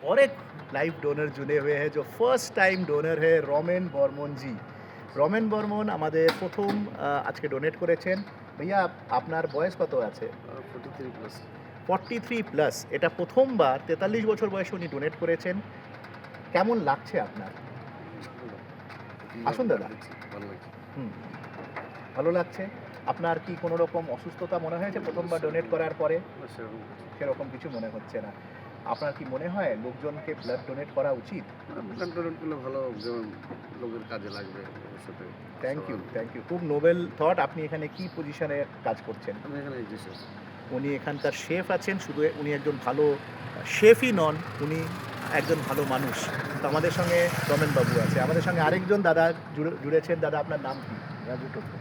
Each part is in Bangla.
और एक लाइव डोनर जुड़े हुए हैं जो फर्स्ट टाइम डोनर है রমেন বর্মন জি। রমেন বর্মন আমাদের প্রথম আজকে ডোনেট করেছেন। ভাইয়া আপনার বয়স কত আছে? 43 প্লাস। 43 প্লাস। এটা প্রথমবার 43 বছর বয়সে উনি ডোনেট করেছেন। কেমন লাগছে আপনার? ভালো। আসুন দাদা। ভালো লাগছে। হুম, ভালো লাগছে। আপনার কি কোনো রকম অসুস্থতা মনে হয়েছে প্রথমবার ডোনেট করার পরে? না, সেরকম কিছু। সেরকম কিছু মনে হচ্ছে না। আপনার কি মনে হয় লোকজনকে ব্লাড ডোনেট করা উচিত? ব্লাড ডোনেট করলে ভালো, যেমন লোকের কাজে লাগবে ভবিষ্যতে। Thank you. খুব নোবেল থট। আপনি এখানে কি পজিশনে কাজ করছেন? আমি এখানে এসেছি। উনি এখানকার শেফ আছেন। শুধু উনি একজন ভালো শেফই নন, উনি একজন ভালো মানুষ। তো আমাদের সঙ্গে রমেন বাবু আছে। আমাদের সঙ্গে আরেকজন দাদা জুড়েছেন। দাদা আপনার নাম কি? রাজু টপ্পো।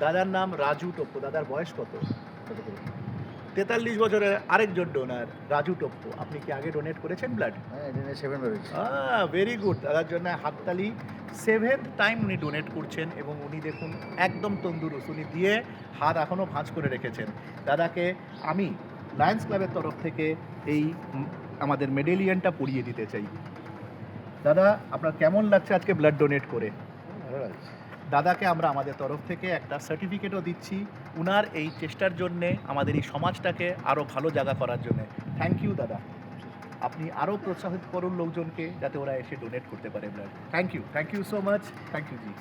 দাদার নাম রাজু টপ্পো। দাদার বয়স কত? 43 বছরের আরেকজন ডোনার রাজু টপ্পো। আপনি কি আগে ডোনেট করেছেন ব্লাড? হ্যাঁ, এটা 7 বেরোচ্ছে। Very good. দাদার জন্য হাততালি। 7th টাইম উনি ডোনেট করছেন এবং উনি দেখুন একদম তন্দুরুস্ত। উনি দিয়ে হাত এখনও ভাঁজ করে রেখেছেন। দাদাকে আমি লায়ন্স ক্লাবের তরফ থেকে এই আমাদের মেডেলিয়ানটা পরিয়ে দিতে চাই। দাদা আপনার কেমন লাগছে আজকে ব্লাড ডোনেট করে? ভালো লাগছে। দাদাকে আমরা আমাদের তরফ থেকে একটা সার্টিফিকেটও দিচ্ছি উনার এই চেষ্টার জন্যে, আমাদের এই সমাজটাকে আরও ভালো জায়গা করার জন্যে। থ্যাংক ইউ দাদা। আপনি আরও প্রোৎসাহিত করুন লোকজনকে যাতে ওরা এসে ডোনেট করতে পারে blood. Thank you so much. Thank you G.